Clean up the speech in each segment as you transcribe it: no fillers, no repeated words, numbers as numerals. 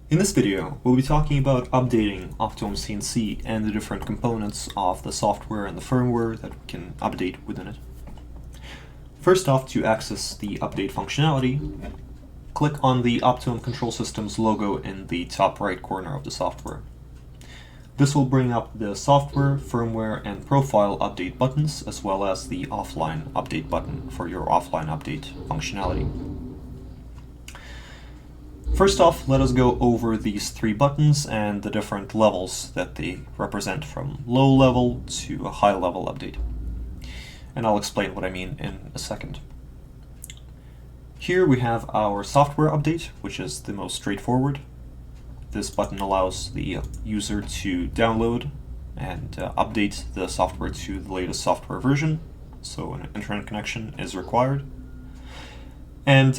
In this video, we'll be talking about updating OptimumCNC and the different components of the software and the firmware that we can update within it. First off, to access the update functionality, click on the Optimum Control Systems logo in the top right corner of the software. This will bring up the software, firmware, and profile update buttons, as well as the offline update button for your offline update functionality. First off, let us go over these three buttons and the different levels that they represent, from low level to a high level update. And I'll explain what I mean in a second. Here we have our software update, which is the most straightforward. This button allows the user to download and update the software to the latest software version, so an internet connection is required. And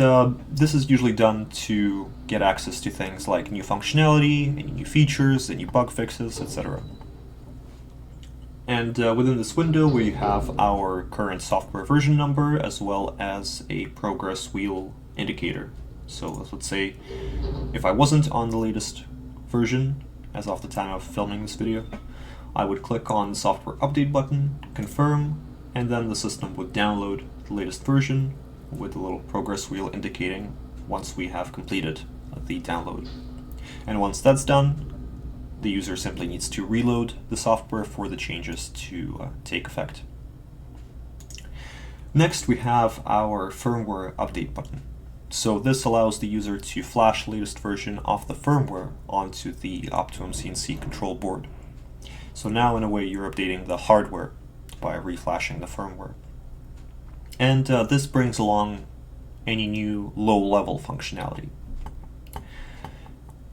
this is usually done to get access to things like new functionality, any new features, any bug fixes, etc. And within this window we have our current software version number as well as a progress wheel indicator. So let's say if I wasn't on the latest version as of the time of filming this video, I would click on the software update button, confirm, and then the system would download the latest version with a little progress wheel indicating once we have completed the download. And once that's done, the user simply needs to reload the software for the changes to take effect. Next, we have our firmware update button. So this allows the user to flash the latest version of the firmware onto the OptimumCNC control board. So now, in a way, you're updating the hardware by reflashing the firmware. And this brings along any new low-level functionality.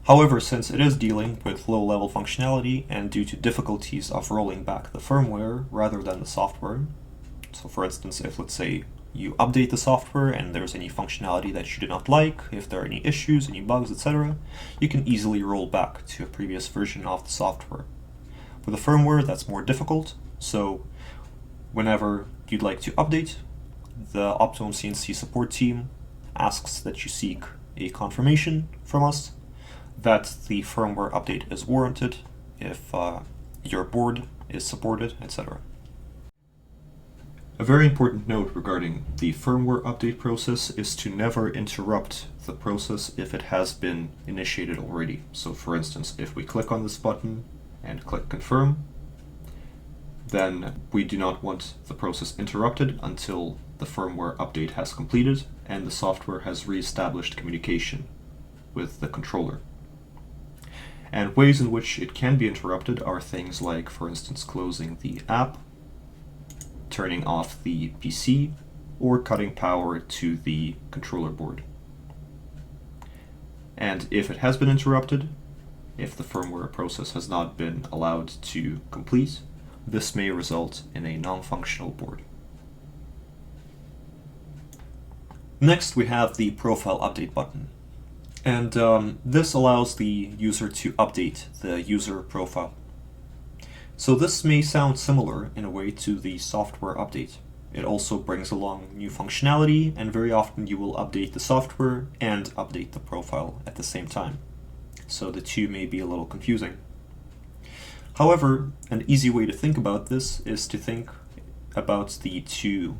However, since it is dealing with low-level functionality and due to difficulties of rolling back the firmware rather than the software, so for instance, if let's say you update the software and there's any functionality that you do not like, if there are any issues, any bugs, etc., you can easily roll back to a previous version of the software. For the firmware, that's more difficult, so whenever you'd like to update, the OptimumCNC support team asks that you seek a confirmation from us that the firmware update is warranted, if your board is supported, etc. A very important note regarding the firmware update process is to never interrupt the process if it has been initiated already. So for instance, if we click on this button and click confirm, then we do not want the process interrupted until the firmware update has completed and the software has re-established communication with the controller. And ways in which it can be interrupted are things like, for instance, closing the app, turning off the PC, or cutting power to the controller board. And if it has been interrupted, if the firmware process has not been allowed to complete, this may result in a non-functional board. Next, we have the profile update button. And this allows the user to update the user profile. So this may sound similar in a way to the software update. It also brings along new functionality, and very often you will update the software and update the profile at the same time. So the two may be a little confusing. However, an easy way to think about this is to think about the two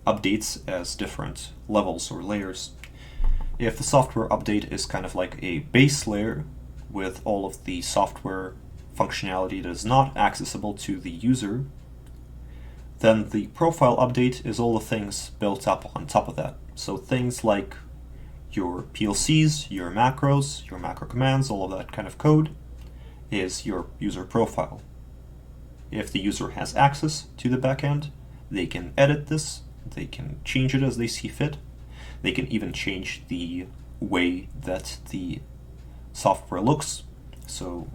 updates as different levels or layers. If the software update is kind of like a base layer with all of the software functionality that is not accessible to the user, then the profile update is all the things built up on top of that. So things like your PLCs, your macros, your macro commands, all of that kind of code is your user profile. If the user has access to the backend, they can edit this, they can change it as they see fit, they can even change the way that the software looks, so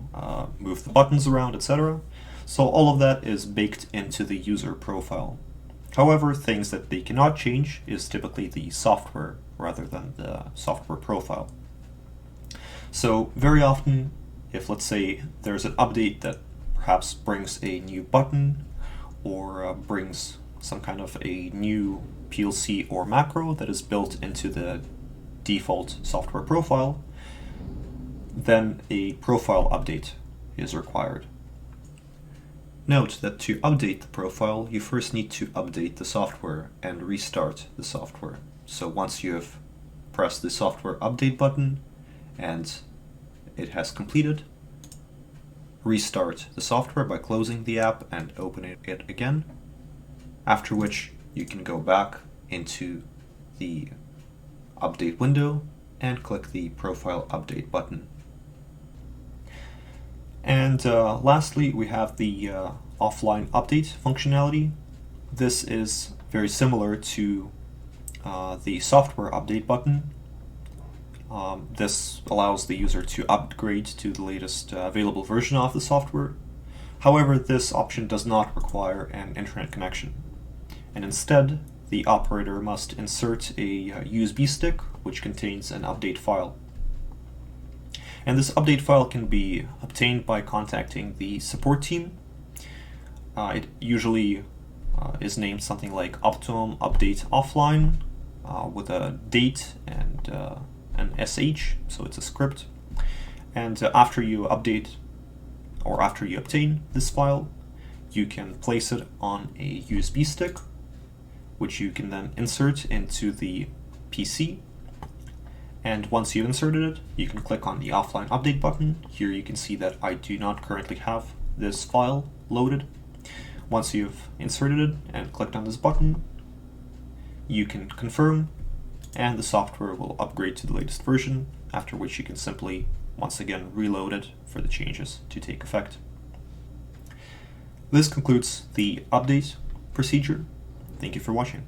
move the buttons around, etc. So all of that is baked into the user profile. However, things that they cannot change is typically the software rather than the software profile. So very often, if let's say there's an update that perhaps brings a new button or brings some kind of a new PLC or macro that is built into the default software profile, then a profile update is required. Note that to update the profile, you first need to update the software and restart the software. So once you have pressed the software update button and it has completed, restart the software by closing the app and opening it again, after which you can go back into the update window and click the profile update button. And lastly, we have the offline update functionality. This is very similar to the software update button. This allows the user to upgrade to the latest available version of the software. However, this option does not require an internet connection. And instead, the operator must insert a USB stick which contains an update file. And this update file can be obtained by contacting the support team. It usually is named something like Optimum Update Offline with a date and an SH, so it's a script. And after you update or after you obtain this file, you can place it on a USB stick, which you can then insert into the PC. And once you've inserted it, you can click on the offline update button. Here you can see that I do not currently have this file loaded. Once you've inserted it and clicked on this button, you can confirm and the software will upgrade to the latest version, after which you can simply once again reload it for the changes to take effect. This concludes the update procedure. Thank you for watching.